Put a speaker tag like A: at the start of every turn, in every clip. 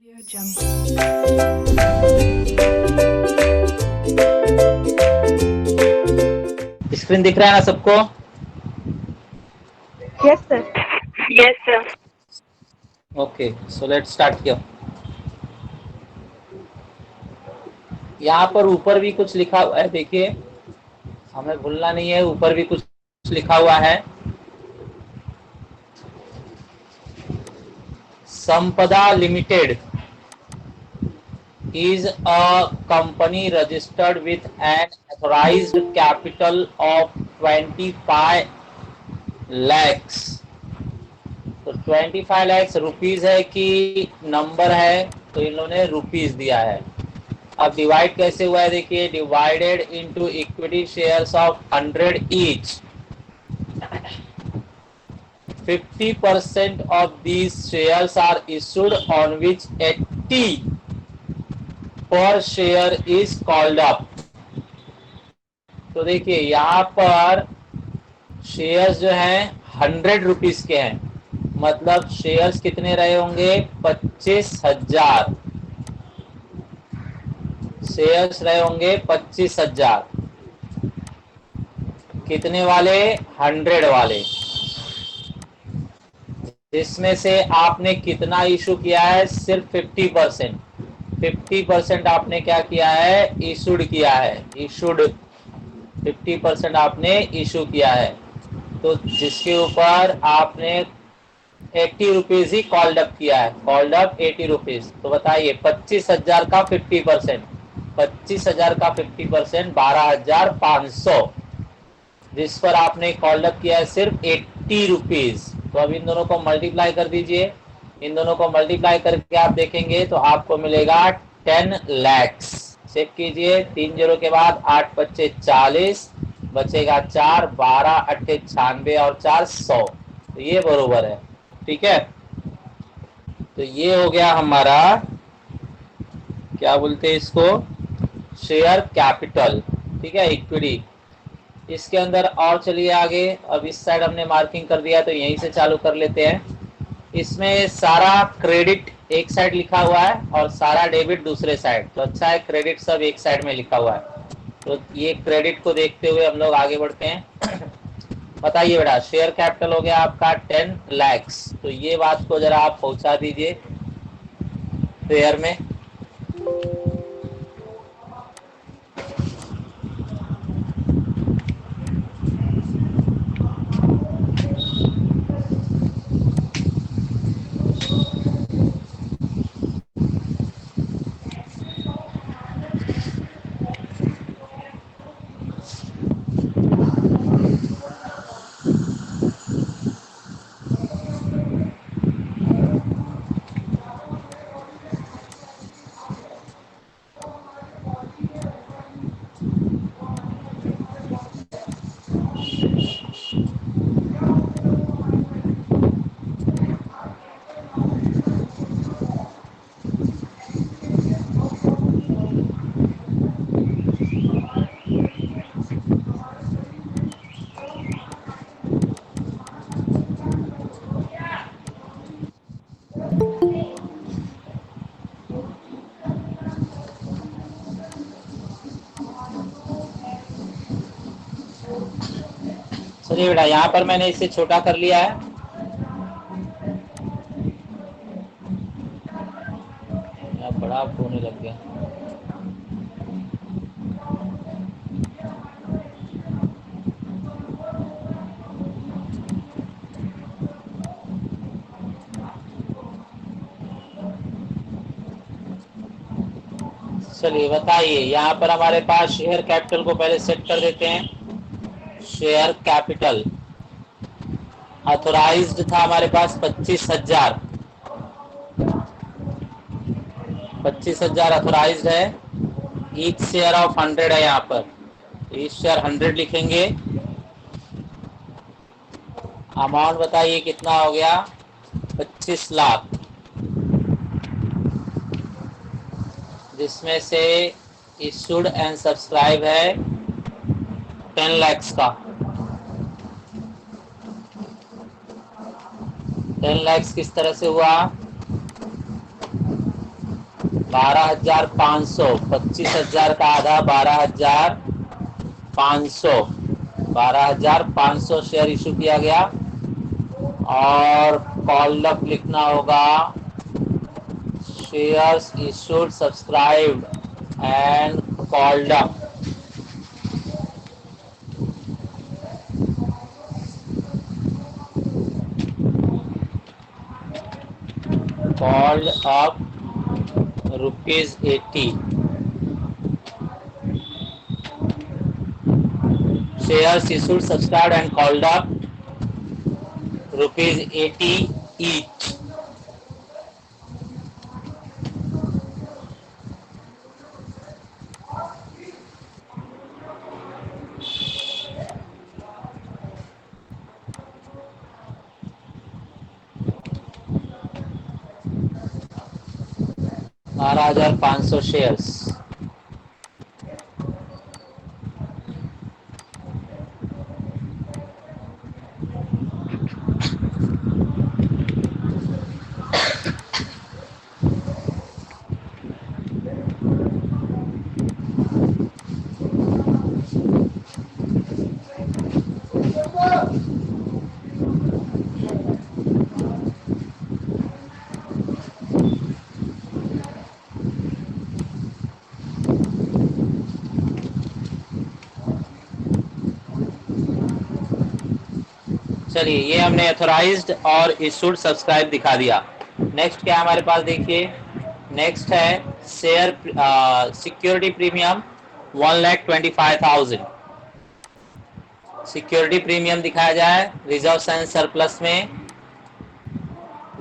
A: Audio Jungle.
B: Screen दिख रहा है ना सबको?
C: Yes, sir.
D: Yes, sir.
B: Okay, so let's start किया। यहाँ पर ऊपर भी कुछ लिखा हुआ है, देखिए, हमें भूलना नहीं है। ऊपर भी कुछ लिखा हुआ है। संपदा limited is a company registered with an authorized capital of 25 lakhs। तो 25 lakhs रुपीज है कि नंबर है, तो इन लोगों ने रुपीज दिया है। अब डिवाइड कैसे हुआ है, देखिए, divided into equity shares of 100 each. 50% of these shares are issued on which 80 per share is called up। तो देखिए यहाँ पर शेयर्स जो हैं 100 रुपीज के हैं, मतलब शेयर्स कितने रहे होंगे? 25,000 शेयर्स रहे होंगे। 25,000 कितने वाले? 100 वाले। जिसमें से आपने कितना इशू किया है? सिर्फ 50%। 50% आपने क्या किया है? इशूड किया है। इशूड 50% आपने इशू किया है, तो जिसके ऊपर आपने 80 रुपीज ही कॉल्ड अप किया है। Called up 80 rupees. तो बताइए, 25,000 का 50%, 25,000 का 50% 12,500, जिस पर आपने कॉल्ड अप किया है सिर्फ 80 रुपीज। तो अब इन दोनों को मल्टीप्लाई कर दीजिए। इन दोनों को मल्टीप्लाई करके आप देखेंगे तो आपको मिलेगा 10 लैक्स। चेक कीजिए, 3 जीरो के बाद 8 पच्चे 40, बचेगा 4, 12 अट्ठे 96 और 4 100। तो ये बरोबर है। ठीक है, तो ये हो गया हमारा, क्या बोलते हैं इसको, शेयर कैपिटल। ठीक है, इक्विटी। इसके अंदर और चलिए आगे। अब इस साइड हमने मार्किंग कर दिया, तो यहीं से चालू कर लेते हैं। इसमें सारा क्रेडिट एक साइड लिखा हुआ है और सारा डेबिट दूसरे साइड। तो अच्छा है, क्रेडिट सब एक साइड में लिखा हुआ है। तो ये क्रेडिट को देखते हुए हम लोग आगे बढ़ते हैं। बताइए बेटा, शेयर कैपिटल हो गया आपका 10 लैक्स। तो ये बात को जरा आप पहुंचा दीजिए शेयर में। चलिए बेटा, यहाँ पर मैंने इसे छोटा कर लिया है। यहाँ बड़ा होने लग गया। चलिए बताइए, यहाँ पर हमारे पास शेयर कैपिटल को पहले सेट कर देते हैं। शेयर कैपिटल ऑथोराइज्ड था हमारे पास 25,000। 25,000 ऑथोराइज्ड है। ईच शेयर ऑफ 100 है यहाँ पर। ईच शेयर 100 लिखेंगे। अमाउंट बताइए कितना हो गया? 25 लाख, जिसमें से इशूड एंड सब्सक्राइब है 10 लैक्स का। 10 लैक्स किस तरह से हुआ? 12,500, 25,000 का आधा 12,500, 12,500 शेयर इशू किया गया। और कॉल्ड अप लिखना होगा, shares issued subscribed and called up. Called up ₹80, shares issued subscribed and called up ₹80 each। ₹12,500 shares. चलिए, ये हमने ऑथोराइज्ड और इशूड सब्सक्राइब दिखा दिया। नेक्स्ट क्या हमारे पास देखिए, नेक्स्ट है share security premium 1,25,000। Security premium दिखाया जाए रिजर्व एंड सरप्लस में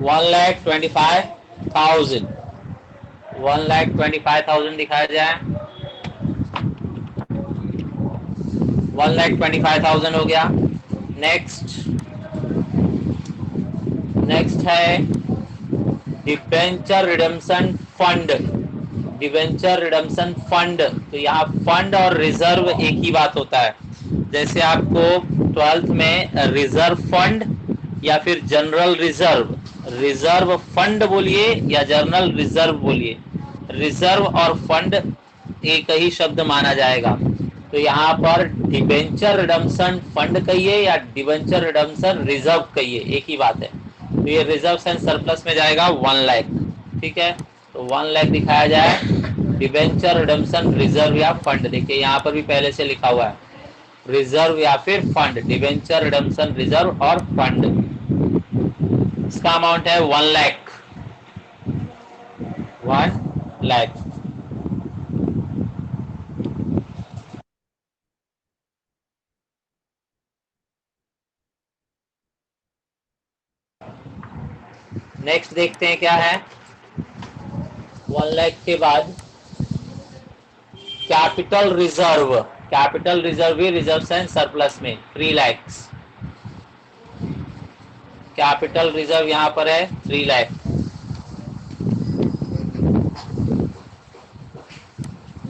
B: 1,25,000, 1,25,000 दिखाया जाए। 1,25,000 हो गया। नेक्स्ट है debenture redemption fund. Debenture redemption fund, तो यहाँ फंड और रिजर्व एक ही बात होता है। जैसे आपको 12th में रिजर्व फंड या फिर जनरल रिजर्व, रिजर्व फंड बोलिए या जनरल रिजर्व बोलिए, रिजर्व और फंड एक ही शब्द माना जाएगा। तो यहाँ पर डिबेंचर रिडेम्पशन फंड कहिए या डिबेंचर रिडेम्पशन रिजर्व कहिए, एक ही बात है। तो ये रिजर्व एंड सरप्लस में जाएगा 1 लाख। ठीक है, तो 1 लाख दिखाया जाए डिबेंचर रिडेम्पशन रिजर्व या फंड। देखिए यहाँ पर भी पहले से लिखा हुआ है रिजर्व या फिर फंड, डिबेंचर रिडेम्पशन रिजर्व और फंड। इसका अमाउंट है 1 लाख, 1 लाख। नेक्स्ट देखते हैं क्या है 1 लाख के बाद। कैपिटल रिजर्व, कैपिटल रिजर्व भी रिजर्व एंड सरप्लस में 3 लाख। कैपिटल रिजर्व यहां पर है 3 lakh.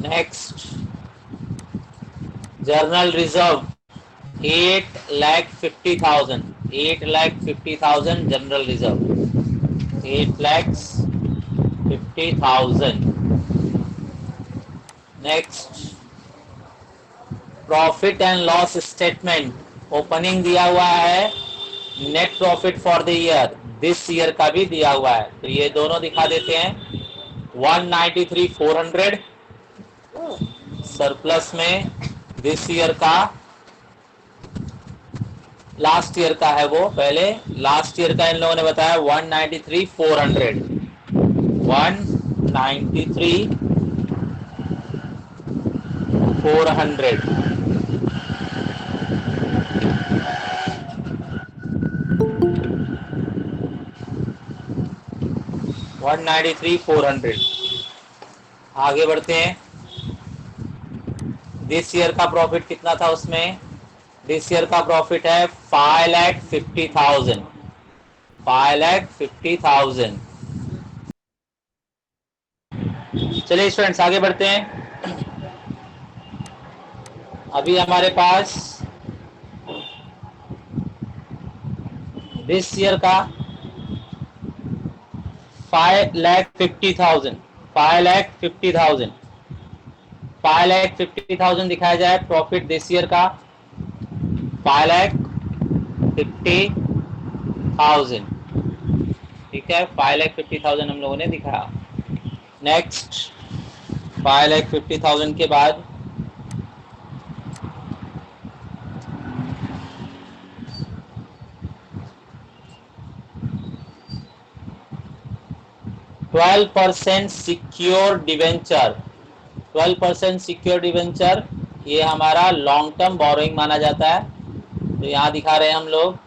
B: Next journal reserve 8,50,000, 8,50,000 general reserve, 8,50,000। Next profit and loss statement opening दिया हुआ है, net profit for the year this year का भी दिया हुआ है, तो ये दोनों दिखा देते हैं। 193,400 सरप्लस में दिस ईयर का, लास्ट ईयर का है वो, पहले लास्ट ईयर का इन लोगों ने बताया 193,400, 193,400। 193,400। आगे बढ़ते हैं। दिस ईयर का प्रॉफिट कितना था उसमें, दिस ईयर का प्रॉफिट है 5,50,000, 5,50,000। चलिए स्टूडेंट्स आगे बढ़ते हैं। अभी हमारे पास दिस ईयर का 5,50,000, 5,50,000, 5,50,000 दिखाया जाए प्रॉफिट दिस ईयर का 5,50,000। ठीक है, 5,50,000 हम लोगों ने दिखाया। नेक्स्ट 5,50,000 के बाद 12% सिक्योर डिवेंचर, 12% सिक्योर डिवेंचर ये हमारा लॉन्ग टर्म बोरोइंग माना जाता है। तो यहाँ दिखा रहे हैं हम लोग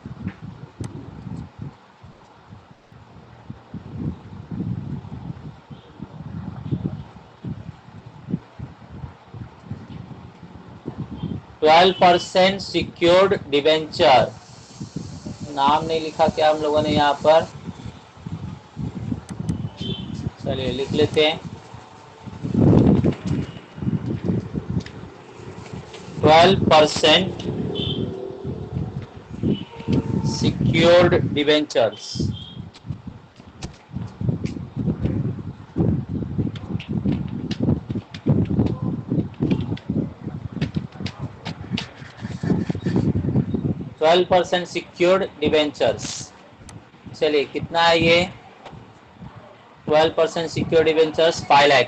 B: 12% सिक्योर्ड डिवेंचर, नाम नहीं लिखा क्या हम लोगों ने यहाँ पर, चलिए लिख लेते हैं 12% secured debentures. Twelve percent secured debentures, चलिए कितना है ये 12% secured debentures 5 lakh.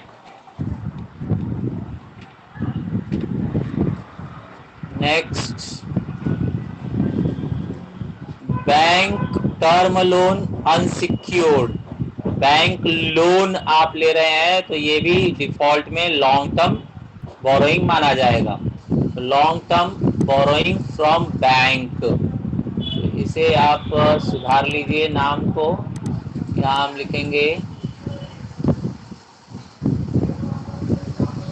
B: Next bank term loan unsecured, bank loan आप ले रहे हैं तो ये भी डिफॉल्ट में लॉन्ग टर्म बोरोइंग माना जाएगा। Long term borrowing from bank, तो इसे आप सुधार लीजिए नाम को, यहाँ हम लिखेंगे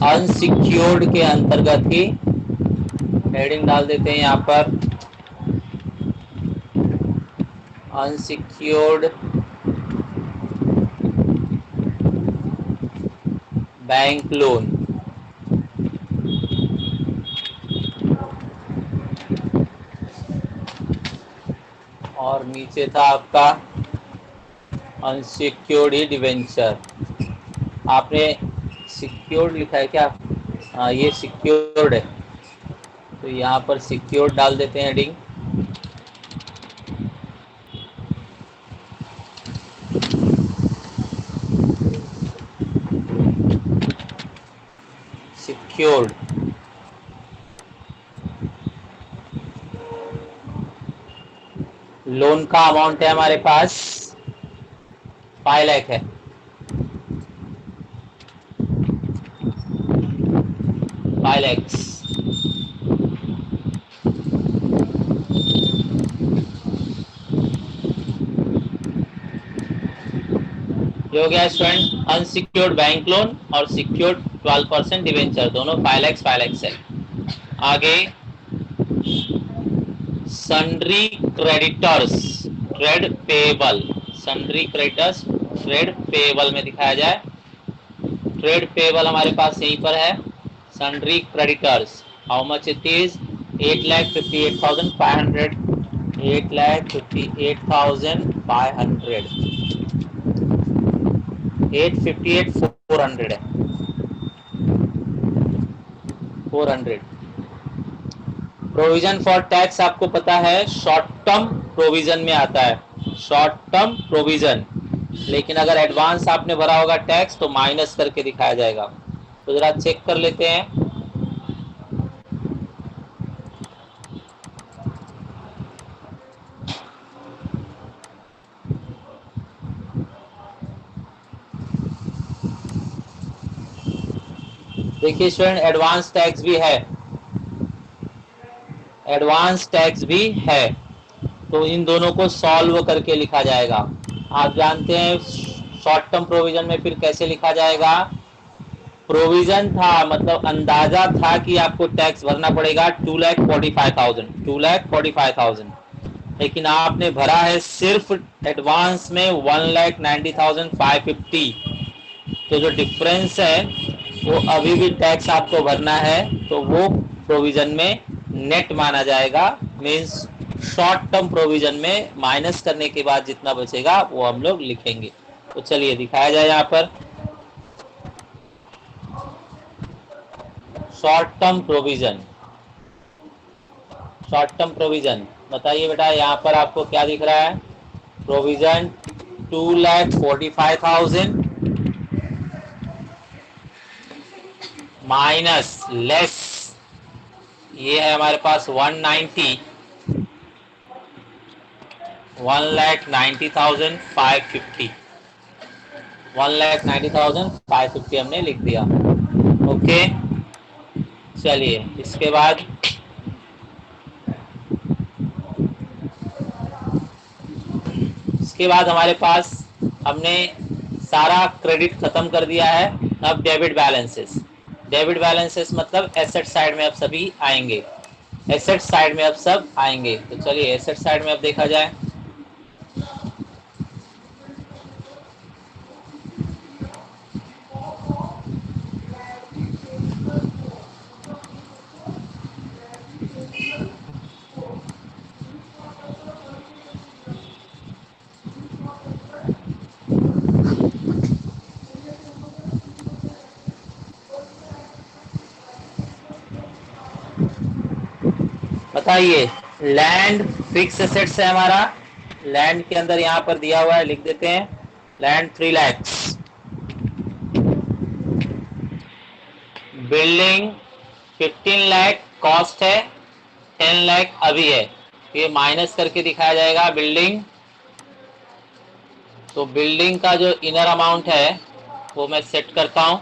B: अनसिक्योर्ड के अंतर्गत ही हेडिंग डाल देते हैं यहाँ पर अनसिक्योर्ड बैंक लोन। और नीचे था आपका अनसिक्योर्ड ही डिवेंचर, आपने सिक्योर्ड लिखा है क्या? हाँ ये सिक्योर्ड है, तो यहाँ पर सिक्योर्ड डाल देते हैं हेडिंग। सिक्योर्ड लोन का अमाउंट है हमारे पास 5 लाख है। लैक्स ये हो गया स्टूडेंट अनसिक्योर्ड बैंक लोन और सिक्योर्ड 12% डिवेंचर, दोनों 5 लाख है। आगे sundry creditors trade payable, sundry creditors trade payable में दिखाया जाए, ट्रेड पेएबल हमारे पास यहीं पर है। Sundry creditors how much it is 8,58,500, 8,58,500, 858,400 है, 400। प्रोविजन फॉर टैक्स आपको पता है शॉर्ट टर्म प्रोविजन में आता है, शॉर्ट टर्म प्रोविजन, लेकिन अगर एडवांस आपने भरा होगा टैक्स तो माइनस करके दिखाया जाएगा। तो जरा चेक कर लेते हैं। देखिए स्टूडेंट एडवांस टैक्स भी है, एडवांस टैक्स भी है, तो इन दोनों को सॉल्व करके लिखा जाएगा। आप जानते हैं शॉर्ट टर्म प्रोविजन में फिर कैसे लिखा जाएगा, प्रोविजन था मतलब अंदाजा था कि आपको टैक्स भरना पड़ेगा 2,45,000, 2,45,000, लेकिन आपने भरा है सिर्फ एडवांस में 1,90,550, तो जो डिफरेंस है वो अभी भी टैक्स आपको भरना है, तो वो प्रोविजन में नेट माना जाएगा। मीन्स शॉर्ट टर्म प्रोविजन में माइनस करने के बाद जितना बचेगा वो हम लोग लिखेंगे। तो चलिए दिखाया जाए यहाँ पर short term provision, short term provision बताइए बेटा, यहाँ पर आपको क्या दिख रहा है? प्रोविजन 2,45,000 माइनस लेस ये है हमारे पास 190, 1,90,550, 1,90,550 हमने लिख दिया। ओके, चलिए इसके बाद हमारे पास हमने सारा क्रेडिट खत्म कर दिया है। अब डेबिट बैलेंसेस, डेबिट बैलेंसेस मतलब एसेट साइड में अब सभी आएंगे, एसेट साइड में अब सब आएंगे। तो चलिए एसेट साइड में अब देखा जाए। बताइए, लैंड फिक्स एसेट्स है हमारा, लैंड के अंदर यहां पर दिया हुआ है, लिख देते हैं land 3 lakh, building 15 lakh cost है, 10 लाख अभी है, ये माइनस करके दिखाया जाएगा बिल्डिंग। तो बिल्डिंग का जो इनर अमाउंट है वो मैं सेट करता हूं,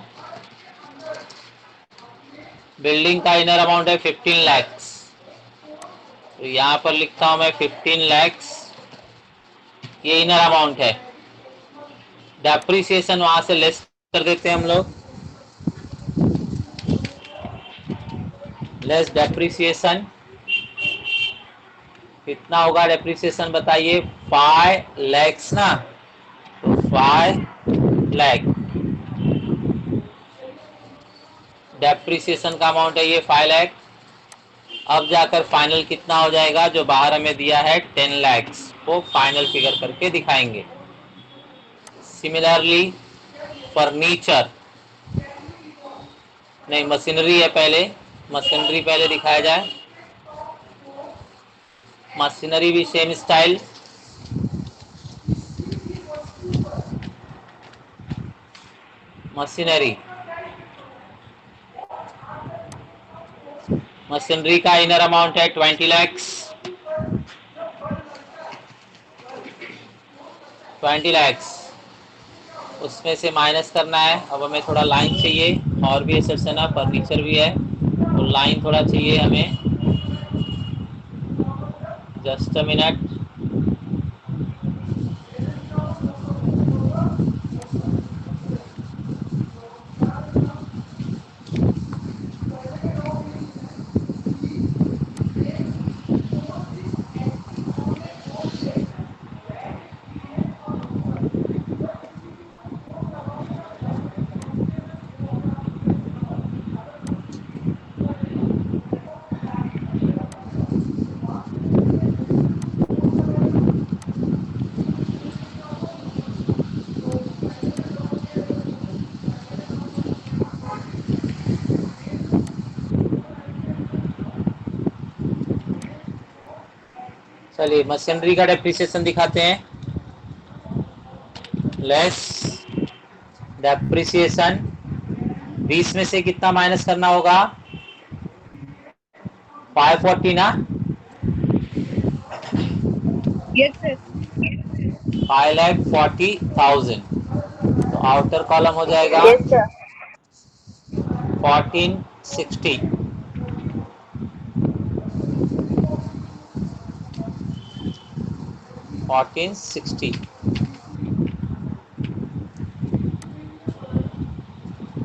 B: बिल्डिंग का इनर अमाउंट है 15 लाख, तो यहां पर लिखता हूं मैं 15 लाख, ये इनर अमाउंट है। डेप्रिसिएशन वहां से लेस कर देते हैं हम लोग, लेस डेप्रिसिएशन कितना होगा? डेप्रिसिएशन बताइए, 5 लाख ना, तो 5 लाख डेप्रिसिएशन का अमाउंट है, ये 5 लाख। अब जाकर फाइनल कितना हो जाएगा? जो बाहर हमें दिया है 10 लाख, वो फाइनल फिगर करके दिखाएंगे। सिमिलरली फर्नीचर, नहीं मशीनरी है पहले, मशीनरी पहले दिखाया जाए, मशीनरी भी सेम स्टाइल, मशीनरी, मशीनरी का इनर अमाउंट है 20 लाख, 20 लाख उसमें से माइनस करना है। अब हमें थोड़ा लाइन चाहिए, और भी एसेट्स है ना, फर्नीचर भी है, तो लाइन थोड़ा चाहिए हमें, जस्ट अ मिनट। चलिए मशीनरी का डेप्रिसिएशन दिखाते हैं, लेस डेप्रिसिएशन 20 में से कितना माइनस करना होगा? 540 ना,
A: यस सर।
B: 5,40,000, तो आउटर कॉलम हो जाएगा
A: यस सर।
B: 1460, 1460,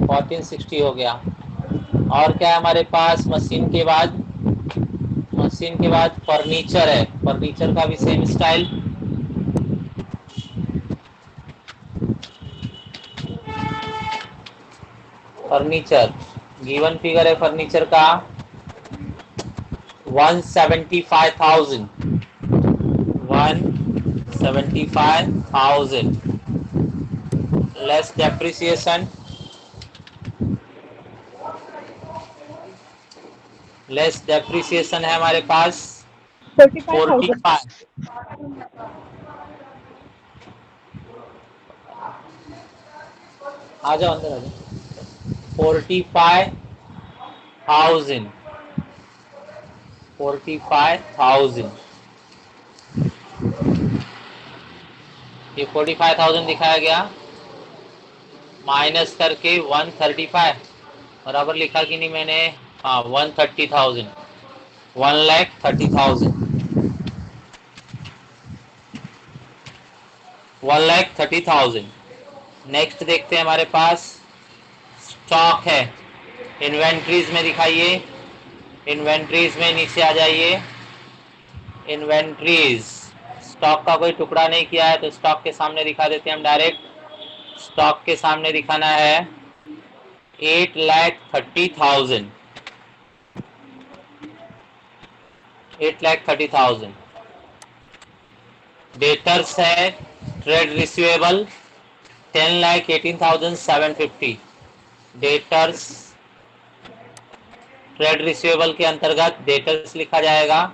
B: 1460 हो गया। और क्या है हमारे पास? मशीन के बाद, मशीन के बाद फर्नीचर है, फर्नीचर का भी same style, furniture given figure है फर्नीचर का 175,000, 175,000 लेस डेप्रिसिएशन लेस डेप्रिसिएशन है हमारे पास
A: 45,000.
B: 45. आ जाओ अंदर आ जाओ. 45,000. 45,000. ये 45,000 दिखाया गया, माइनस करके 135 बराबर लिखा कि नहीं मैंने? हाँ 130,000. 1,30,000. 1,30,000. नेक्स्ट देखते हैं हमारे पास स्टॉक है. इन्वेंट्रीज में दिखाइए. इन्वेंट्रीज में नीचे आ जाइए. इन्वेंट्रीज स्टॉक का कोई टुकड़ा नहीं किया है तो स्टॉक के सामने दिखा देते हैं हम डायरेक्ट. स्टॉक के सामने दिखाना है 8,30,000. 8,30,000. डेटर्स है trade receivable 10,18,750. Debtors trade receivable के अंतर्गत डेटर्स लिखा जाएगा.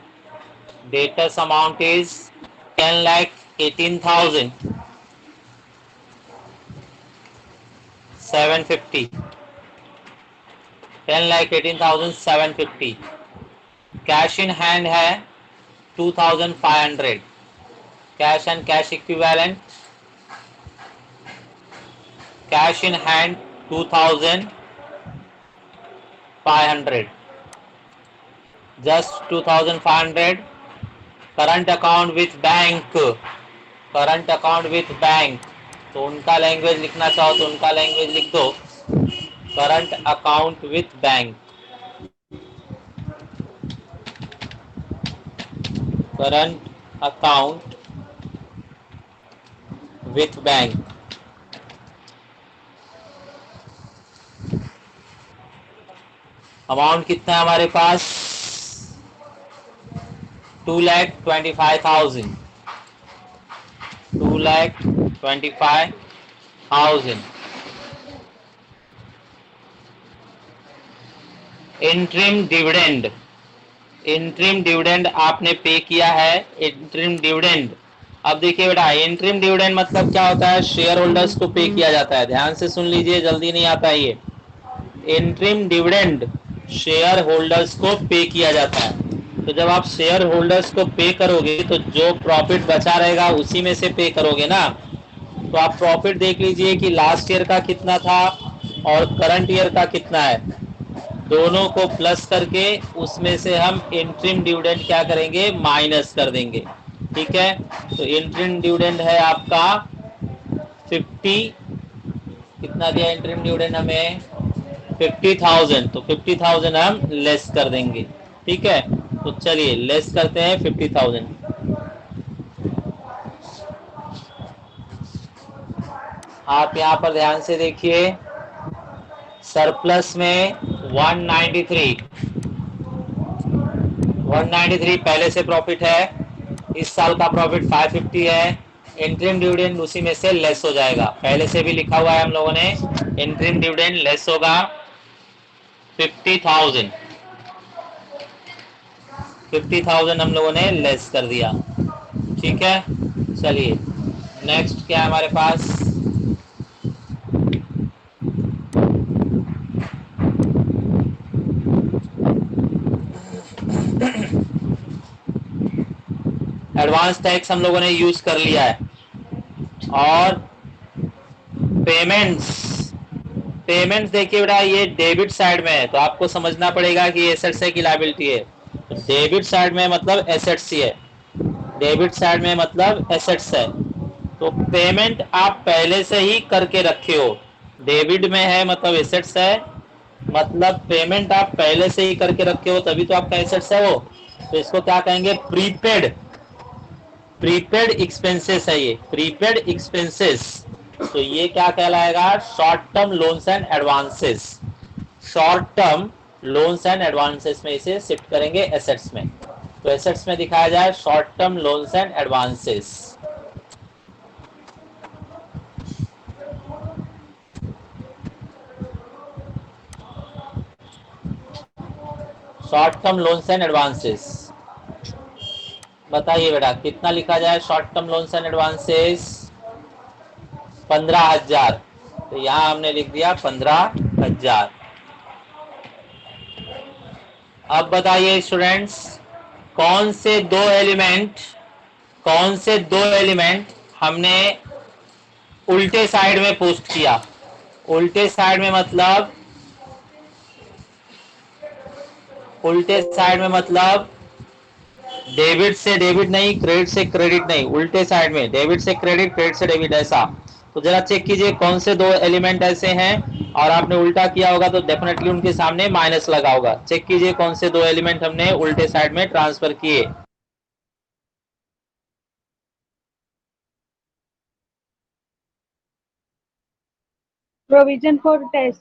B: Debtors amount is 10,18,750. 10,18,750. Cash in hand है 2,500. Cash and cash equivalent. Cash in hand 2,500. Just 2,500. Current account with bank. Current account with bank तो उनका लैंग्वेज लिखना चाहो तो उनका लैंग्वेज लिख दो. Current account with bank. Current account with bank. Amount कितना है हमारे पास? 2,25,000. 2,25,000. Interim dividend. इंट्रीम डिविडेंड आपने पे किया है. इंट्रीम डिविडेंड अब देखिए बेटा, इंट्रीम डिविडेंड मतलब क्या होता है? शेयर होल्डर्स को पे किया जाता है. ध्यान से सुन लीजिए, जल्दी नहीं आता है ये. इंट्रीम डिविडेंड शेयर होल्डर्स को पे किया जाता है. तो जब आप शेयर होल्डर्स को पे करोगे तो जो प्रॉफिट बचा रहेगा उसी में से पे करोगे ना. तो आप प्रॉफिट देख लीजिए कि लास्ट ईयर का कितना था और करंट ईयर का कितना है. दोनों को प्लस करके उसमें से हम इंट्रीम डिविडेंड क्या करेंगे? माइनस कर देंगे. ठीक है. तो इंट्रीम डिविडेंड है आपका 50. कितना दिया इंट्रीम डिविडेंड हमें? 50,000. तो 50,000 हम लेस कर देंगे. ठीक है. तो चलिए लेस करते हैं 50,000. आप यहाँ पर ध्यान से देखिए. सरप्लस में 193. 193 पहले से प्रॉफिट है. इस साल का प्रॉफिट 550 है. इंट्रीम डिविडेंड उसी में से लेस हो जाएगा. पहले से भी लिखा हुआ है हम लोगों ने. इंट्रीम डिविडेंड लेस होगा 50,000. 50,000 हम लोगों ने लेस कर दिया. ठीक है. चलिए नेक्स्ट क्या है हमारे पास? एडवांस टैक्स हम लोगों ने यूज कर लिया है. और पेमेंट्स. पेमेंट्स देखिए बेटा, ये डेबिट साइड में है तो आपको समझना पड़ेगा कि एसेट्स है कि लायबिलिटी है. डेबिट साइड में मतलब एसेट्स ही है. डेबिट साइड में मतलब एसेट्स है. तो पेमेंट आप पहले से ही करके रखे हो. डेबिट में है मतलब एसेट्स है. मतलब पेमेंट आप पहले से ही करके रखे हो तभी तो आपका एसेट्स है वो. तो इसको क्या कहेंगे? प्रीपेड. प्रीपेड एक्सपेंसेस है ये. Prepaid expenses. तो ये क्या कहलाएगा? Short term loans and advances. Short term loans and advances में इसे शिफ्ट करेंगे एसेट्स में. तो एसेट्स में दिखाया जाए short term loans and advances. Short term loans and advances. बताइए बेटा कितना लिखा जाए short term loans and advances? 15,000। तो यहाँ हमने लिख दिया 15,000। अब बताइए स्टूडेंट्स, कौन से दो एलिमेंट, कौन से दो एलिमेंट हमने उल्टे साइड में पोस्ट किया? उल्टे साइड में मतलब, उल्टे साइड में मतलब डेबिट से डेबिट नहीं, क्रेडिट से क्रेडिट नहीं, उल्टे साइड में डेबिट से क्रेडिट, क्रेडिट से डेबिट, ऐसा। तो जरा चेक कीजिए कौन से दो एलिमेंट ऐसे हैं, और आपने उल्टा किया होगा तो डेफिनेटली उनके सामने माइनस लगा होगा। चेक कीजिए कौन से दो एलिमेंट हमने उल्टे साइड में ट्रांसफर किए।
A: Provision for test.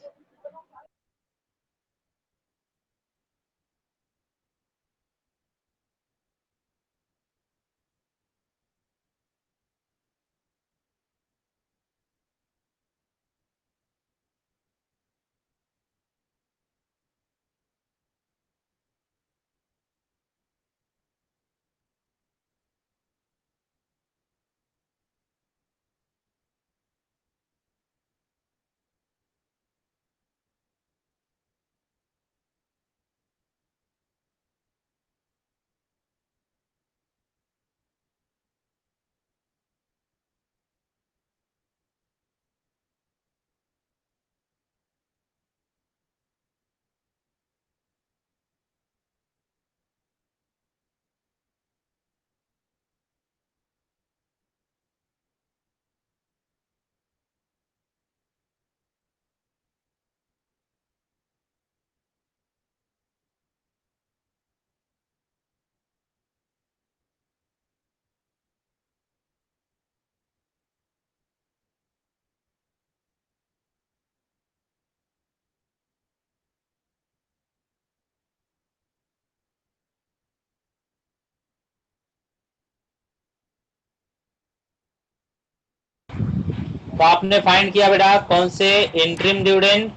B: तो आपने फाइंड किया बेटा कौन से इंटरिम डिविडेंड,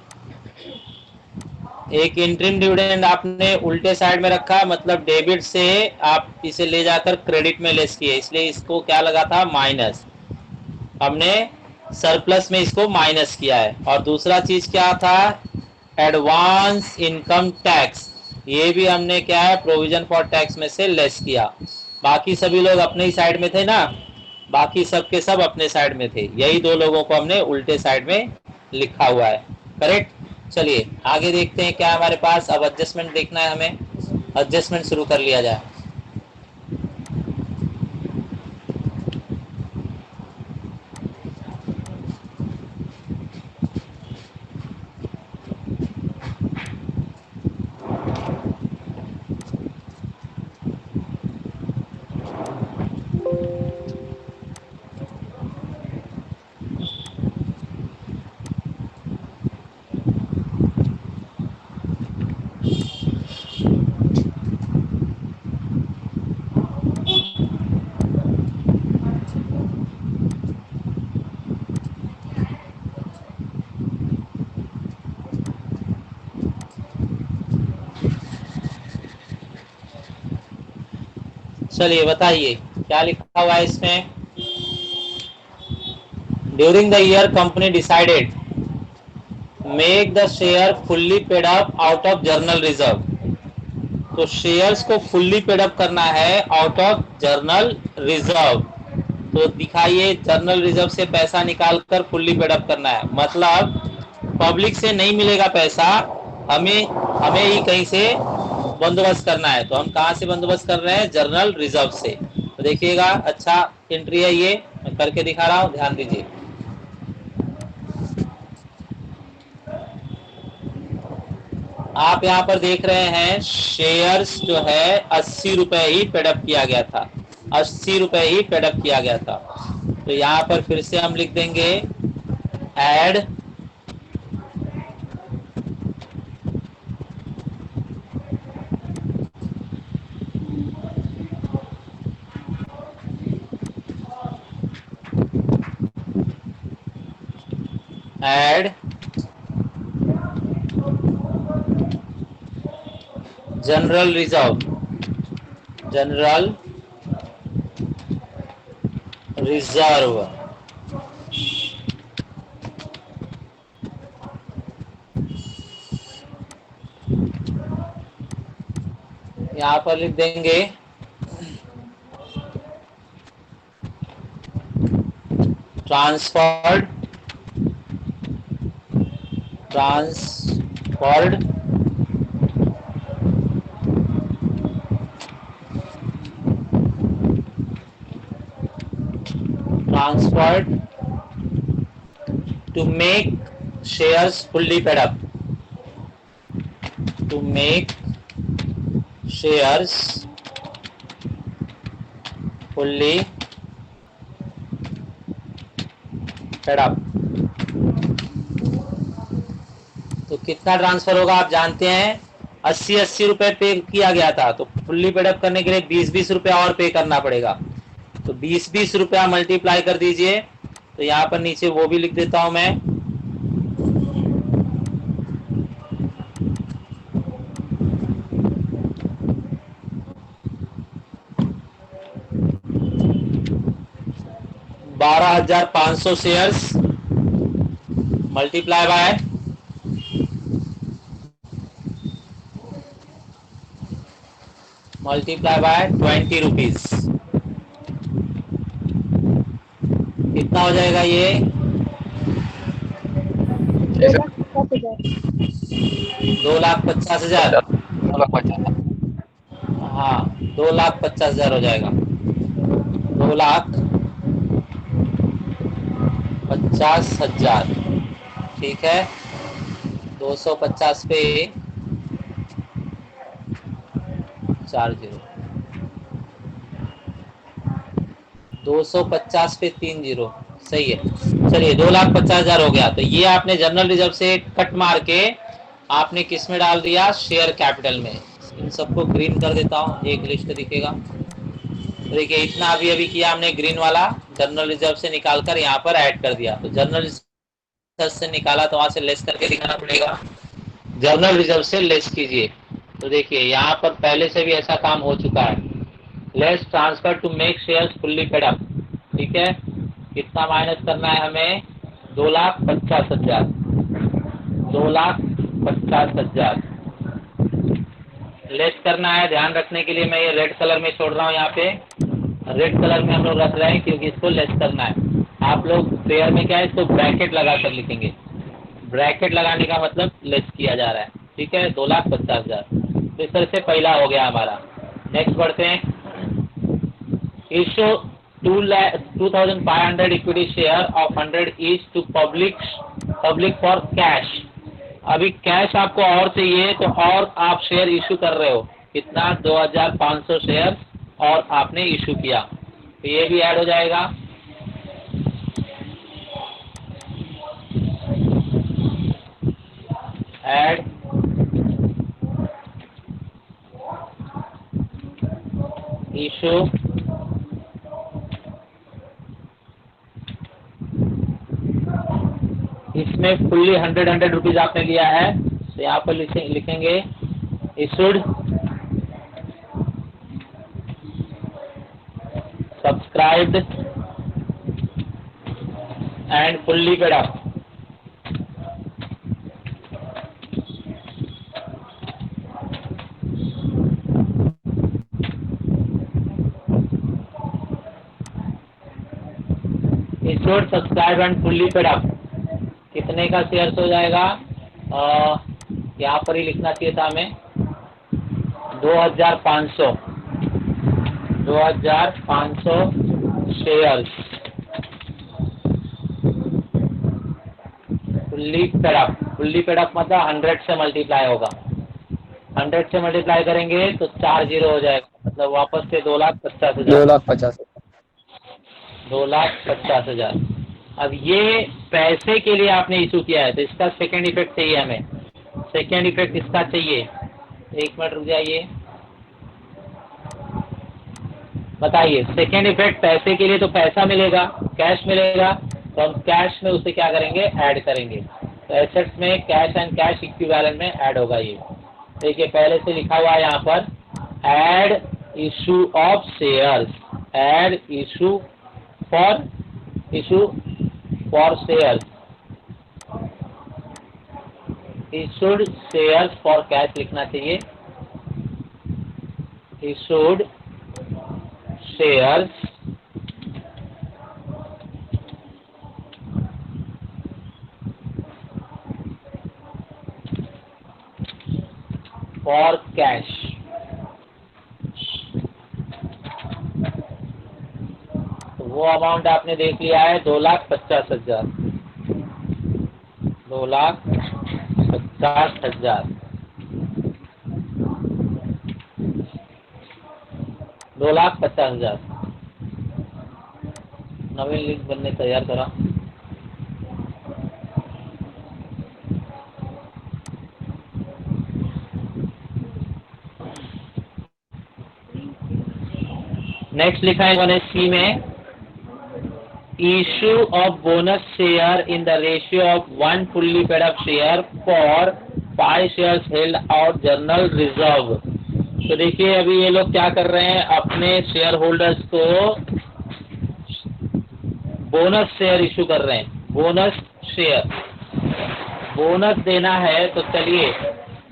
B: एक इंटरिम डिविडेंड आपने उल्टे साइड में रखा, मतलब डेबिट से आप इसे ले जाकर क्रेडिट में लेस किए, इसलिए इसको क्या लगा था माइनस, हमने सरप्लस में इसको माइनस किया है। और दूसरा चीज क्या था, एडवांस इनकम टैक्स, ये भी हमने क्या है प्रोविजन फॉर टैक्स में से लेस किया। बाकी सभी लोग अपने ही साइड में थे ना, बाकी सब के सब अपने साइड में थे, यही दो लोगों को हमने उल्टे साइड में लिखा हुआ है। करेक्ट। चलिए आगे देखते हैं क्या हमारे पास, अब एडजस्टमेंट देखना है हमें, एडजस्टमेंट शुरू कर लिया जाए। चलिए बताइए क्या लिखा हुआ है इसमें। During the year company decided make the share fully paid up out of journal reserve. तो शेयर्स को फुल्ली पेड अप करना है आउट ऑफ जर्नल रिजर्व। तो दिखाइए जर्नल रिजर्व से पैसा निकालकर फुल्ली पेड अप करना है, मतलब पब्लिक से नहीं मिलेगा पैसा, हमें हमें ही कहीं से बंदोबस्त करना है। तो हम कहाँ से बंदोबस्त कर रहे हैं, जर्नल रिजर्व से। तो देखिएगा अच्छा एंट्री है ये, मैं करके दिखा रहा हूँ, ध्यान दीजिए। आप यहाँ पर देख रहे हैं शेयर्स जो है 80 रुपए ही पेडअप किया गया था, 80 रुपए ही पेडअप किया गया था। तो यहाँ पर फिर से हम लिख देंगे add add general reserve, general reserve, यहां पर लिख देंगे transferred, transferred transferred to make shares fully paid up, to make shares fully paid up. तो कितना ट्रांसफर होगा आप जानते हैं, 80-80 रुपए पे किया गया था, तो फुल्ली पेड अप करने के लिए 20-20 रुपया और पे करना पड़ेगा। तो 20-20 रुपया मल्टीप्लाई कर दीजिए। तो यहाँ पर नीचे वो भी लिख देता हूं मैं, $12,500 शेयर्स मल्टीप्लाई बाय 20 रुपीज। कितना हो जाएगा ये?
A: 2,50,000।
B: 2,50,000। हाँ, 2,50,000 हो जाएगा, 2,50,000। ठीक है, 250 पे 4 जीरो, 250 पे 3 जीरो, सही है। चलिए 2,50,000 हो गया। तो ये आपने जनरल रिजर्व से कट मार के आपने किस में डाल दिया, शेयर कैपिटल में। इन सबको ग्रीन कर देता हूँ, एक लिस्ट दिखेगा। देखिए इतना अभी अभी किया हमने, ग्रीन वाला जनरल रिजर्व से निकाल कर यहाँ पर ऐड कर दिया। तो जनरल रिजर्व से निकाला तो वहां से लेस करके दिखाना पड़ेगा, जनरल रिजर्व से लेस कीजिए। तो देखिए यहाँ पर पहले से भी ऐसा काम हो चुका है, less transfer to make shares fully paid up. ठीक है, कितना माइनस करना है हमें, 2,50,000, 2,50,000 लेस करना है। ध्यान रखने के लिए मैं ये रेड कलर में छोड़ रहा हूँ, यहाँ पे रेड कलर में हम लोग रख रहे हैं क्योंकि इसको लेस करना है। आप लोग प्रेयर में क्या है, इसको ब्रैकेट लगा कर लिखेंगे, ब्रैकेट लगाने का मतलब लेस किया जा रहा है। ठीक है, 2,50,000। तो इस तरह से पहला हो गया हमारा। नेक्स्ट बढ़ते हैं, issue 2,500 equity share of 100 each to public for cash. अभी कैश आपको और चाहिए, तो और आप शेयर इशू कर रहे हो, कितना, 2,500 शेयर और आपने इशू किया, तो ये भी ऐड हो जाएगा। ऐड इशू इसमें फुल्ली 100 रुपीज आपने लिया है, तो यहाँ पर लिखेंगे issued subscribed and fully paid up. Issued subscribe and fully paid up कितने का शेयर्स हो जाएगा, यहाँ पर ही लिखना चाहिए था हमें, 2,500 shares fully paid up. Fully paid up मतलब 100 से मल्टीप्लाई होगा, 100 से मल्टीप्लाई करेंगे तो 4 जीरो हो जाएगा, मतलब वापस से 2,50,000, 2,50,000। अब ये पैसे के लिए आपने इशू किया है, तो इसका सेकेंड इफेक्ट चाहिए हमें, सेकेंड इफेक्ट इसका चाहिए। एक मिनट रुक जाइए, बताइए सेकेंड इफेक्ट पैसे के लिए, तो पैसा मिलेगा, कैश मिलेगा, तो हम कैश में उसे क्या करेंगे, ऐड करेंगे। तो एसेट्स में कैश एंड कैश इक्विवेलेंट में ऐड होगा ये। देखिए पहले से लिखा हुआ है यहाँ पर add issue of shares, add issue for shares, issued shares for cash लिखना चाहिए, इशूड शेयर्स फॉर कैश। तो वो अमाउंट आपने देख लिया है 2,50,000, 2,50,000, 2,50,000। नवीन लिंक बनने तैयार करा। नेक्स्ट लिखा है 1 में issue of bonus share in the ratio of 1 fully paid up share for 5 shares held out general reserve। तो देखिए अभी ये लोग क्या कर रहे हैं, अपने शेयर होल्डर्स को बोनस शेयर इशू कर रहे हैं। बोनस शेयर, बोनस देना है तो चलिए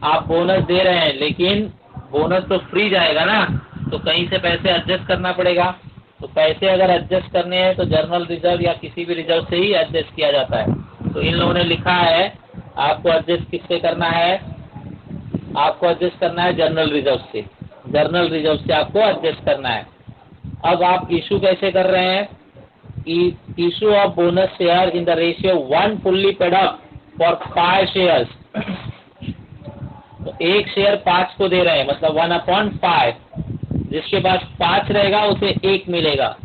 B: आप बोनस दे रहे हैं, लेकिन बोनस तो फ्री जाएगा ना, तो कहीं से पैसे एडजस्ट करना पड़ेगा। तो पैसे अगर एडजस्ट करने हैं तो जर्नल रिजर्व या किसी भी रिजर्व से ही एडजस्ट किया जाता है। तो इन लोगों ने लिखा है आपको एडजस्ट किससे करना है, आपको एडजस्ट करना है जर्नल रिजर्व से, जर्नल रिजर्व से आपको एडजस्ट करना है। अब आप इशू कैसे कर रहे हैं, issue of bonus share in the ratio 1 fully paid up for 5 shares. तो एक शेयर 5 को दे रहे हैं, मतलब 1/5। जिसके पास 5 रहेगा उसे 1 मिलेगा,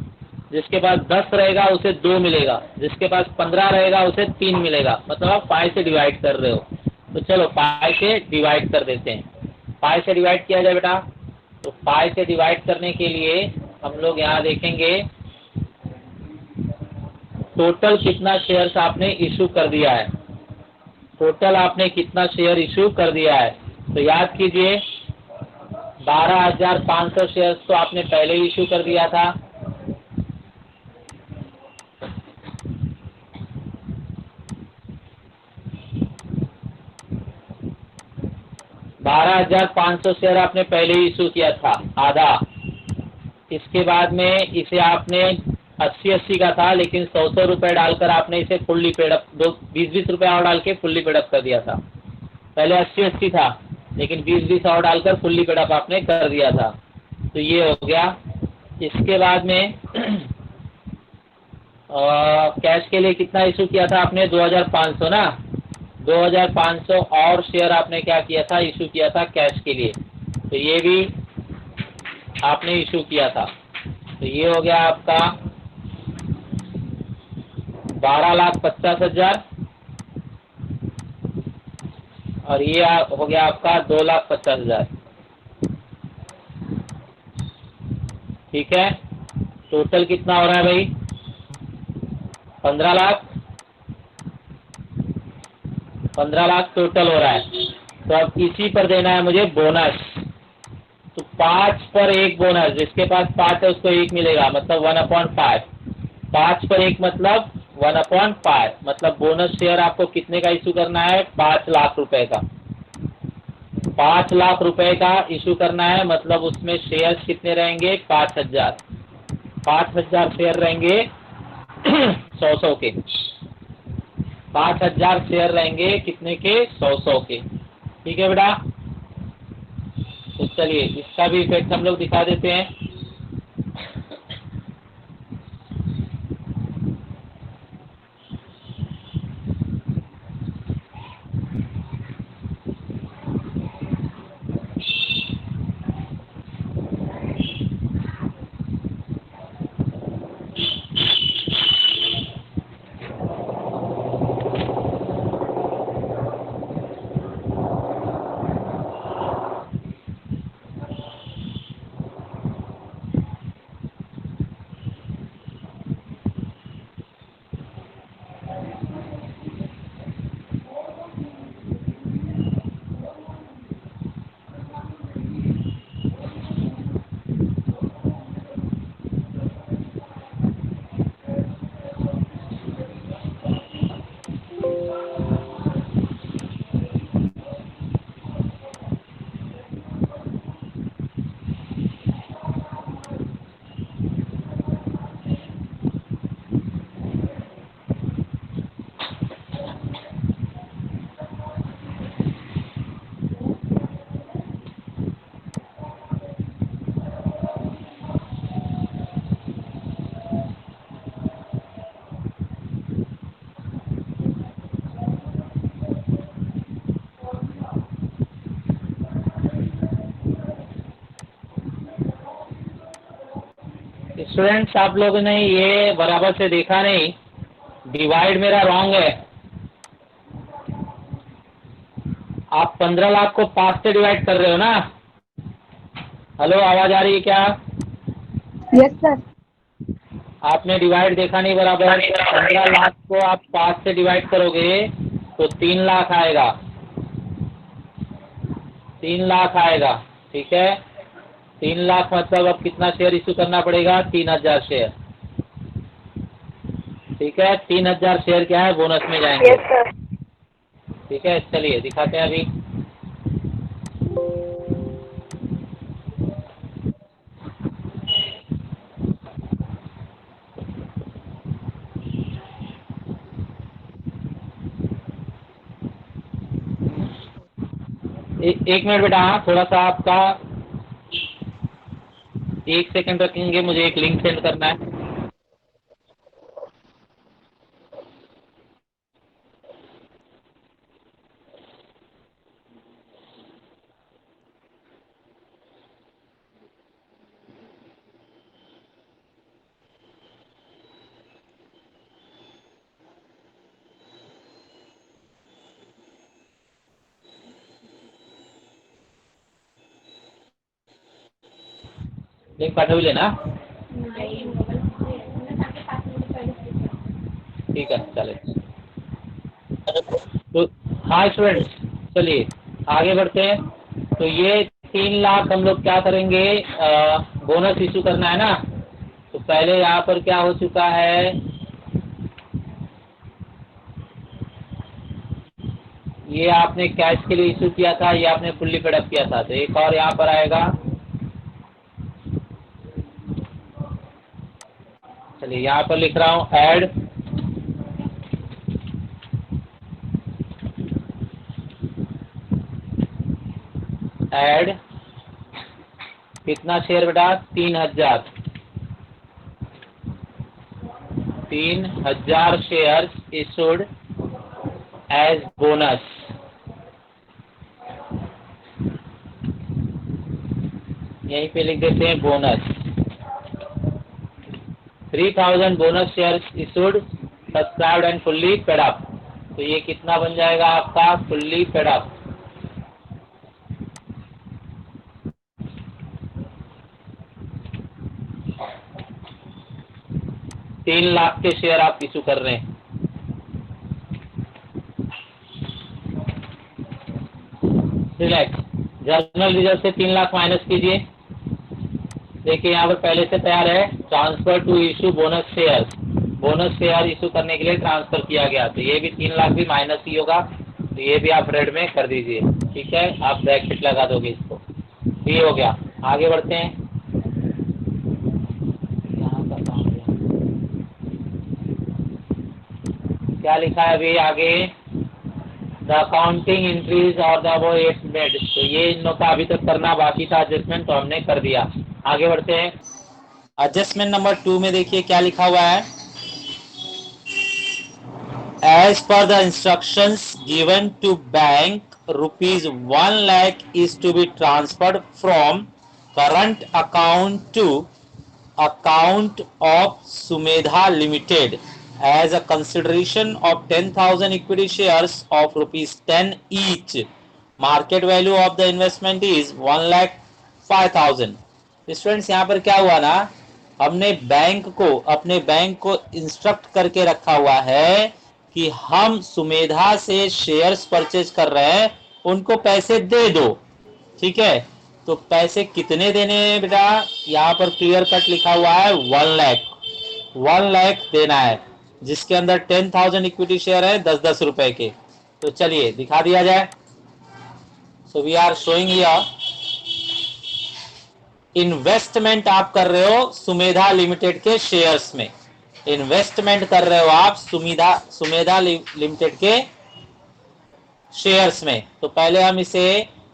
B: जिसके पास 10 रहेगा उसे 2 मिलेगा, जिसके पास 15 रहेगा उसे 3 मिलेगा। मतलब आप 5 से डिवाइड कर रहे हो, तो चलो 5 से डिवाइड कर देते हैं। 5 से डिवाइड किया जाए बेटा, तो 5 से डिवाइड करने के लिए हम लोग यहाँ देखेंगे टोटल कितना शेयर्स आपने इशू कर दिया है, टोटल आपने कितना शेयर इशू कर दिया है। तो याद कीजिए 12,500 शेयर्स तो आपने पहले ही इशू कर दिया था। शेयर आपने पहले ही इशू किया था, आधा। इसके बाद में इसे आपने 80 का था, लेकिन 100 रुपए डालकर आपने इसे फुल्ली पेडअप 20 रुपए और डाल के फुल्ली पेडअप कर दिया था। पहले 80 था, लेकिन 20 और डालकर फुल्ली पेडअप आपने कर दिया था। तो ये हो गया। इसके बाद में कैश के लिए कितना इशू किया था आपने, 2,500 ना, 2,500 और शेयर आपने क्या किया था, इशू किया था कैश के लिए। तो ये भी आपने इशू किया था। तो ये हो गया आपका 12,50,000 और ये हो गया आपका 2,50,000। ठीक है, टोटल कितना हो रहा है भाई, 15 लाख, 15 लाख टोटल हो रहा है। तो अब इसी पर देना है मुझे बोनस। तो 5 पर 1 बोनस, जिसके पास 5 है उसको 1 मिलेगा, मतलब 1/5। 5 पर 1 मतलब 1/5, मतलब बोनस शेयर आपको कितने का इशू करना है, 5 लाख रुपए का। 5 लाख रुपए का इशू करना है, मतलब उसमें शेयर्स कितने रहेंगे, 5,000। 5,000 शेयर रहेंगे 100 के। 5,000 शेयर रहेंगे कितने के, 100 के। ठीक है बेटा, तो चलिए इसका भी इफेक्ट हम लोग दिखा देते हैं। स्टूडेंट्स आप लोगों ने ये बराबर से देखा नहीं, डिवाइड मेरा रॉन्ग है। आप 15 लाख को 5 से डिवाइड कर रहे हो ना? हेलो, आवाज आ रही है क्या?
A: Yes sir.
B: आपने डिवाइड देखा नहीं बराबर। 15 लाख को आप 5 से डिवाइड करोगे तो 3 लाख आएगा, 3 लाख आएगा। ठीक है, 3 लाख मतलब अब कितना शेयर इशू करना पड़ेगा? 3000 शेयर। ठीक है, 3000 शेयर क्या है? बोनस में जाएंगे।
A: Yes sir.
B: ठीक है, चलिए दिखाते हैं अभी। एक मिनट बेटा, हाँ थोड़ा सा आपका 1 सेकंड रखेंगे, मुझे एक लिंक सेंड करना है। लिंक पाठवले ना? ठीक है, चालेल। तो हाँ स्टूडेंट्स, चलिए आगे बढ़ते हैं। तो ये 3 लाख हम लोग क्या करेंगे? बोनस इशू करना है ना। तो पहले यहाँ पर क्या हो चुका है, ये आपने कैश के लिए इशू किया था, ये आपने फुल्ली पेडअप किया था। तो एक और यहाँ पर आएगा। चलिए यहाँ पर लिख रहा हूँ ऐड, ऐड कितना शेयर बेटा? 3000, 3000 शेयर इशूड एज बोनस। यहीं पे लिख देते हैं bonus. 3000 bonus share issued, subscribed and fully paid up. तो ये कितना बन जाएगा आपका? फुल्ली पेड अप 3 लाख के शेयर आप इशू कर रहे हैं। रिलैक्स, जर्नल रिजर्व से 3 लाख माइनस कीजिए। देखिए यहाँ पर पहले से तैयार है, transfer to issue bonus share. Bonus share issue करने के लिए ट्रांसफर किया गया, तो ये भी 3 लाख भी माइनस ही होगा। तो ये भी आप रेड में कर दीजिए। ठीक है, आप ब्रैकेट लगा दोगे इसको। ये हो गया। आगे बढ़ते हैं। यहाँ का काम क्या लिखा है अभी आगे? द अकाउंटिंग एंट्रीज और द वो एट मेड। तो ये इन लोग का अभी तक करना बाकी था एडजस्टमेंट, तो हमने कर दिया। आगे बढ़ते हैं। एडजस्टमेंट नंबर 2 में देखिए क्या लिखा हुआ है। As per the instructions given to bank, rupees 1 lakh is to be transferred from current account to account of Sumedha Limited as a consideration of 10,000 equity shares of rupees 10 each. Market value of the investment is 1,05,000. Students यहाँ पर क्या हुआ ना, हमने अपने bank को instruct करके रखा हुआ है कि हम सुमेधा से शेयर्स परचेज कर रहे हैं, उनको पैसे दे दो। ठीक है, तो पैसे कितने देने हैं बेटा? यहाँ पर क्लियर कट लिखा हुआ है 1 लाख, 1 लाख देना है, जिसके अंदर 10,000 इक्विटी शेयर है 10-10 रुपए के। तो चलिए दिखा दिया जाए। So we are showing here, investment आप कर रहे हो सुमेधा लिमिटेड के शेयर्स में। इन्वेस्टमेंट कर रहे हो आप सुमेधा लिमिटेड के शेयर्स में। तो पहले हम इसे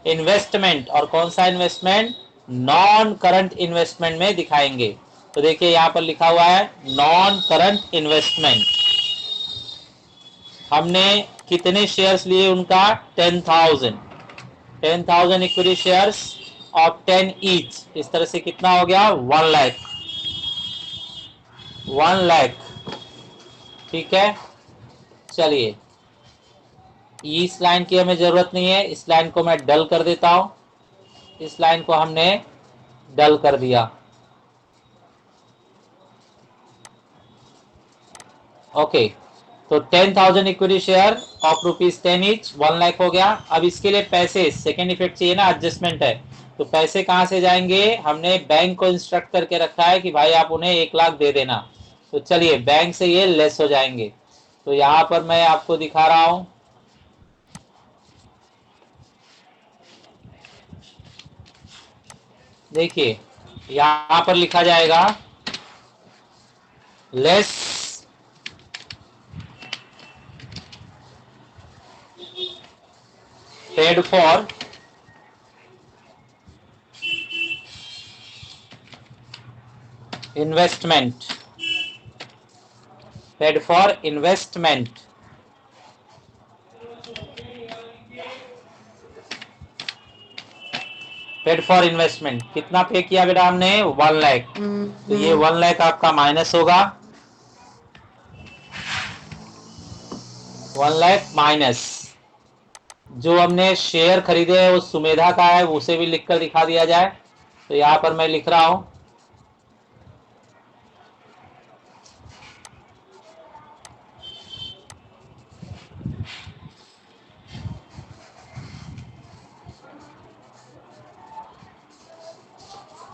B: इन्वेस्टमेंट, और कौन सा इन्वेस्टमेंट? नॉन करंट इन्वेस्टमेंट में दिखाएंगे। तो देखिए यहां पर लिखा हुआ है नॉन करंट इन्वेस्टमेंट। हमने कितने शेयर्स लिए उनका? 10,000, 10,000 इक्विटी शेयर्स ऑफ 10 ईच। इस तरह से कितना हो गया? 1 लाख। 1 लाख, ठीक है। चलिए, इस लाइन की हमें जरूरत नहीं है, इस लाइन को मैं डल कर देता हूं। इस लाइन को हमने डल कर दिया। ओके, तो 10,000 equity share of ₹10 each, 1 lakh हो गया। अब इसके लिए पैसे, सेकेंड इफेक्ट चाहिए ना, एडजस्टमेंट है, तो पैसे कहां से जाएंगे? हमने बैंक को इंस्ट्रक्ट करके रखा है कि भाई आप उन्हें 1 लाख दे देना। तो चलिए, बैंक से ये लेस हो जाएंगे। तो यहां पर मैं आपको दिखा रहा हूं, देखिए यहां पर लिखा जाएगा less paid for investment, paid for investment, paid for investment. कितना पे किया बेटा हमने? 1 लाख। तो ये 1 लाख आपका माइनस होगा, 1 लाख माइनस जो हमने शेयर खरीदे है वो सुमेधा का है, उसे भी लिखकर दिखा दिया जाए। तो यहां पर मैं लिख रहा हूं,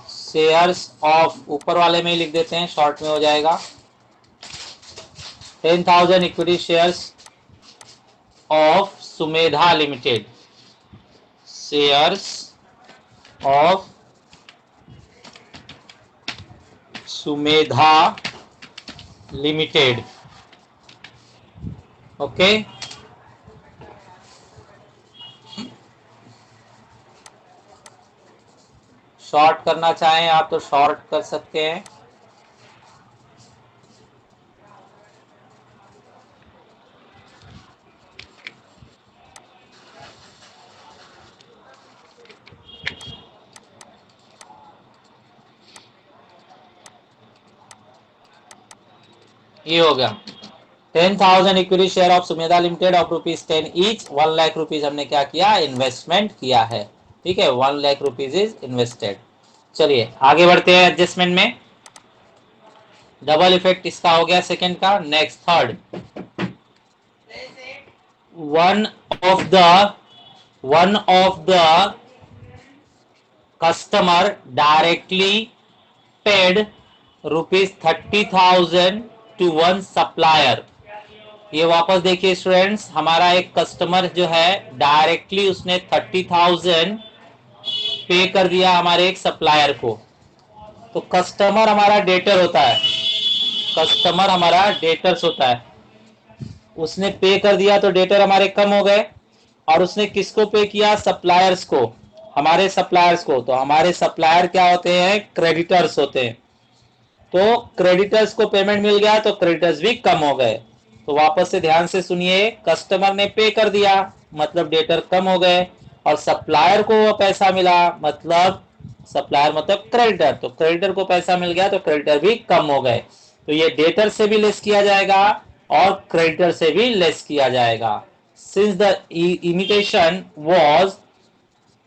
B: शेयर्स ऑफ, ऊपर वाले में ही लिख देते हैं, शॉर्ट में हो जाएगा। 10,000 equity shares of Sumedha limited, shares of Sumedha limited. Okay, short करना चाहें आप तो शॉर्ट कर सकते हैं। ये हो गया 10,000 equity share of Sumedha limited of ₹10 each, 1 lakh rupees हमने क्या किया? इन्वेस्टमेंट किया है, ठीक है। 1 लाख रुपीज इज इन्वेस्टेड। चलिए आगे बढ़ते हैं एडजस्टमेंट में। डबल इफेक्ट इसका हो गया सेकंड का। Next third, one of the customer directly paid ₹30,000 to one supplier. ये वापस देखिए स्टूडेंट्स, हमारा एक कस्टमर जो है डायरेक्टली उसने 30,000 पे कर दिया हमारे एक सप्लायर को। तो कस्टमर हमारा डेटर होता है, कस्टमर हमारा डेटर्स होता है। उसने पे कर दिया तो डेटर हमारे कम हो गए। और उसने किसको पे किया? सप्लायर्स को, हमारे सप्लायर्स को। तो हमारे सप्लायर क्या होते हैं? क्रेडिटर्स होते हैं। तो क्रेडिटर्स को पेमेंट मिल गया तो क्रेडिटर्स भी कम हो गए। तो वापस से ध्यान से सुनिए, कस्टमर ने पे कर दिया मतलब डेटर कम हो गए, और सप्लायर को वो पैसा मिला मतलब, सप्लायर मतलब क्रेडिटर, तो क्रेडिटर को पैसा मिल गया तो क्रेडिटर भी कम हो गए। तो ये डेटर से भी लेस किया जाएगा और क्रेडिटर से भी लेस किया जाएगा। Since the imitation was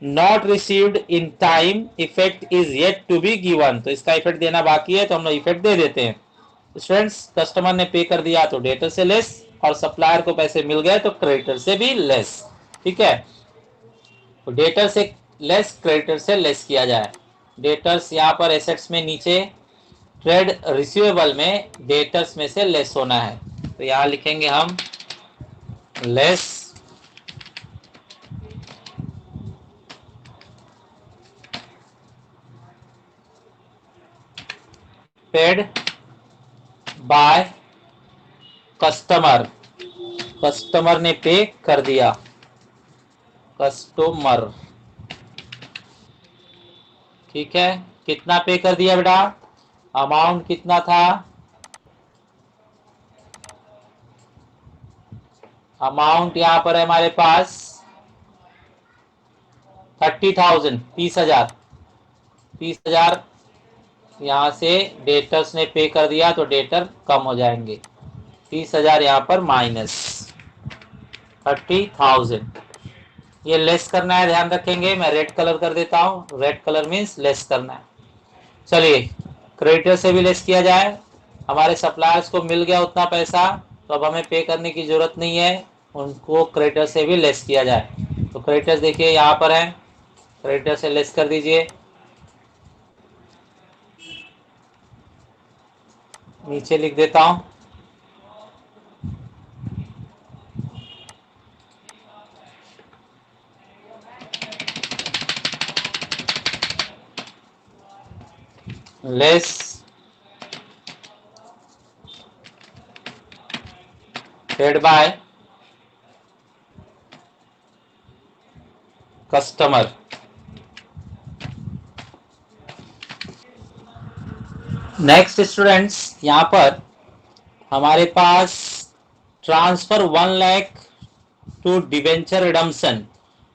B: not received in time, effect is yet to be given. तो इसका इफेक्ट देना बाकी है तो हम लोग इफेक्ट दे देते हैं। स्टूडेंट्स, कस्टमर ने पे कर दिया तो डेटर से लेस, और सप्लायर को पैसे मिल गए तो क्रेडिटर से भी लेस, ठीक है। तो डेटर से लेस, क्रेडिटर से लेस किया जाए। डेटर्स यहाँ पर एसेट्स में नीचे, ट्रेड रिसीवेबल में डेटर्स में से लेस होना है। तो यहाँ लिखेंगे हम less paid by customer, customer ने पे कर दिया, कस्टमर, ठीक है। कितना पे कर दिया बेटा? अमाउंट कितना था? अमाउंट यहां पर है हमारे पास 30,000, 30,000, 30,000 यहाँ से डेटर्स ने पे कर दिया तो डेटर कम हो जाएंगे, 30,000 यहाँ पर माइनस 30,000। ये लेस करना है, ध्यान रखेंगे। मैं रेड कलर कर देता हूँ, रेड कलर मीन्स लेस करना है। चलिए क्रेडिटर से भी लेस किया जाए। हमारे सप्लायर्स को मिल गया उतना पैसा, तो अब हमें पे करने की जरूरत नहीं है, उनको क्रेडिटर से भी लेस किया जाए। तो क्रेडिटर्स देखिए यहाँ पर है, क्रेडिटर से लेस कर दीजिए। नीचे लिख देता हूँ, less paid by customer. Next students, यहाँ पर हमारे पास transfer 1 lakh to debenture redemption.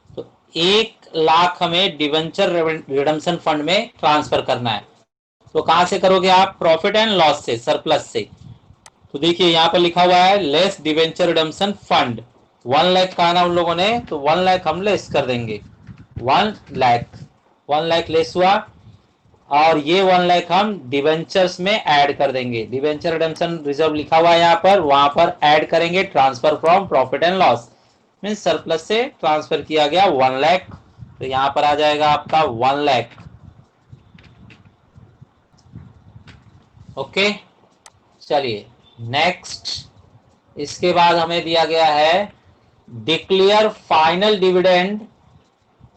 B: तो 1 लाख हमें डिवेंचर रिडम्पशन फंड में ट्रांसफर करना है। तो कहां से करोगे आप? प्रॉफिट एंड लॉस से, सरप्लस से। तो देखिए यहाँ पर लिखा हुआ है less debenture redemption fund. 1 lakh कहा ना उन लोगों ने, तो 1 लाख हम लेस कर देंगे। 1 लाख लेस हुआ, और ये 1 लाख हम डिवेंचर्स में ऐड कर देंगे। डिवेंचर रिडेम्पशन रिजर्व लिखा हुआ है यहाँ पर, वहां पर ऐड करेंगे transfer from profit and loss, mean surplus से ट्रांसफर किया गया 1 लाख। तो यहाँ पर आ जाएगा आपका 1 लाख। ओके, चलिए नेक्स्ट। इसके बाद हमें दिया गया है declare final dividend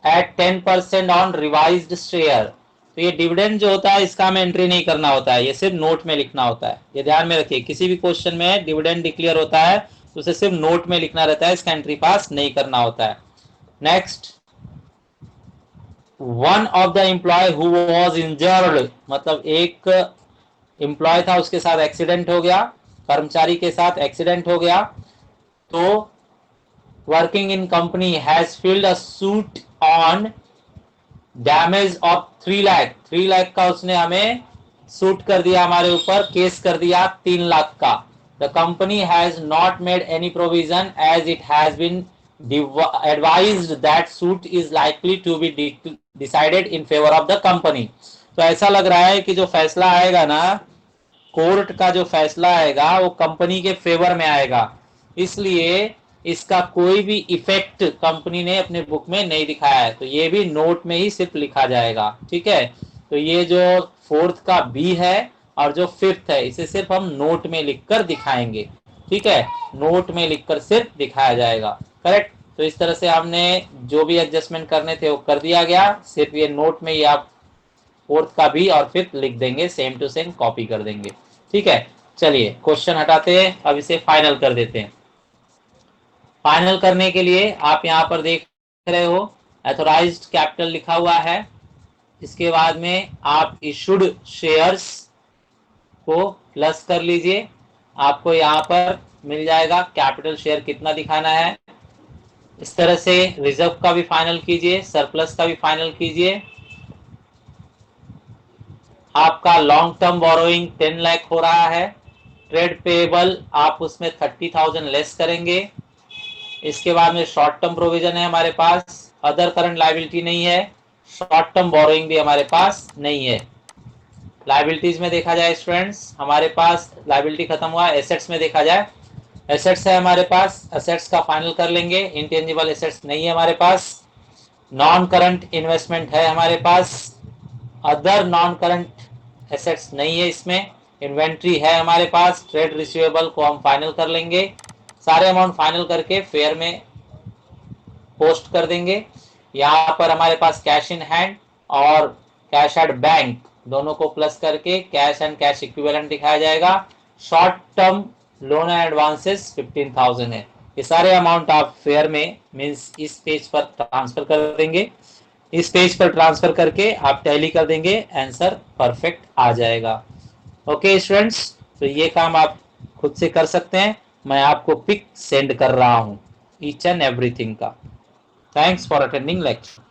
B: at 10% on revised share. तो ये डिविडेंड जो होता है इसका हमें एंट्री नहीं करना होता है, ये सिर्फ नोट में लिखना होता है। ये ध्यान में रखिए, किसी भी क्वेश्चन में डिविडेंड डिक्लेयर होता है तो उसे सिर्फ नोट में लिखना रहता है, इसका एंट्री पास नहीं करना होता है। Next, one of the employee who was injured, मतलब एक एम्प्लॉय था उसके साथ एक्सीडेंट हो गया, कर्मचारी के साथ एक्सीडेंट हो गया, तो working in company has filled a suit on damage of 3 lakh. 3 lakh का उसने हमें सूट कर दिया, हमारे ऊपर केस कर दिया 3 लाख का। The company has not made any provision as it has been advised that suit is likely to be decided in favour of the company. तो ऐसा लग रहा है कि जो फैसला आएगा ना, कोर्ट का जो फैसला आएगा वो कंपनी के फेवर में आएगा, इसलिए इसका कोई भी इफेक्ट कंपनी ने अपने बुक में नहीं दिखाया है, तो ये भी नोट में ही सिर्फ लिखा जाएगा। ठीक है, तो ये जो 4th का बी है और जो 5th है, इसे सिर्फ हम नोट में लिखकर दिखाएंगे। ठीक है, नोट में लिखकर सिर्फ दिखाया जाएगा। करेक्ट। तो इस तरह से हमने जो भी एडजस्टमेंट करने थे वो कर दिया गया, सिर्फ ये नोट में ही आप 4th का भी और 5th लिख देंगे, सेम टू सेम कॉपी कर देंगे। ठीक है, चलिए क्वेश्चन हटाते हैं, अब इसे फाइनल कर देते हैं। फाइनल करने के लिए आप यहाँ पर देख रहे हो एथोराइज्ड कैपिटल लिखा हुआ है, इसके बाद में आप इशूड शेयर्स को प्लस कर लीजिए, आपको यहाँ पर मिल जाएगा कैपिटल शेयर कितना दिखाना है। इस तरह से रिजर्व का भी फाइनल कीजिए, सरप्लस का भी फाइनल कीजिए। आपका लॉन्ग टर्म बोरोइंग 10 लाख हो रहा है, ट्रेड पेएबल आप उसमें 30,000 लेस करेंगे। इसके बाद में शॉर्ट टर्म प्रोविजन है हमारे पास, अदर करंट लायबिलिटी नहीं है, शॉर्ट टर्म बोरोइंग भी हमारे पास नहीं है। लायबिलिटीज में देखा जाए स्टूडेंट्स, हमारे पास लायबिलिटी खत्म हुआ। एसेट्स में देखा जाए, एसेट्स है हमारे पास, एसेट्स का फाइनल कर लेंगे। इंटेंजिबल एसेट्स नहीं है हमारे पास, नॉन करंट इन्वेस्टमेंट है हमारे पास, अदर नॉन करंट एसेट्स नहीं है इसमें, इन्वेंट्री है हमारे पास, ट्रेड रिसीवेबल को हम फाइनल कर लेंगे। सारे अमाउंट फाइनल करके फेयर में पोस्ट कर देंगे। यहाँ पर हमारे पास कैश इन हैंड और कैश एट बैंक दोनों को प्लस करके कैश एंड कैश इक्विवेलेंट दिखाया जाएगा। Short term loan and advances 15,000 है। ये सारे अमाउंट आप फेयर में मींस इस पेज पर ट्रांसफर कर देंगे, इस पेज पर ट्रांसफर करके आप टैली कर देंगे, आंसर परफेक्ट आ जाएगा। ओके स्टूडेंट्स, तो ये काम आप खुद से कर सकते हैं, मैं आपको पिक सेंड कर रहा हूं ईच एंड एवरीथिंग का। Thanks for attending lecture.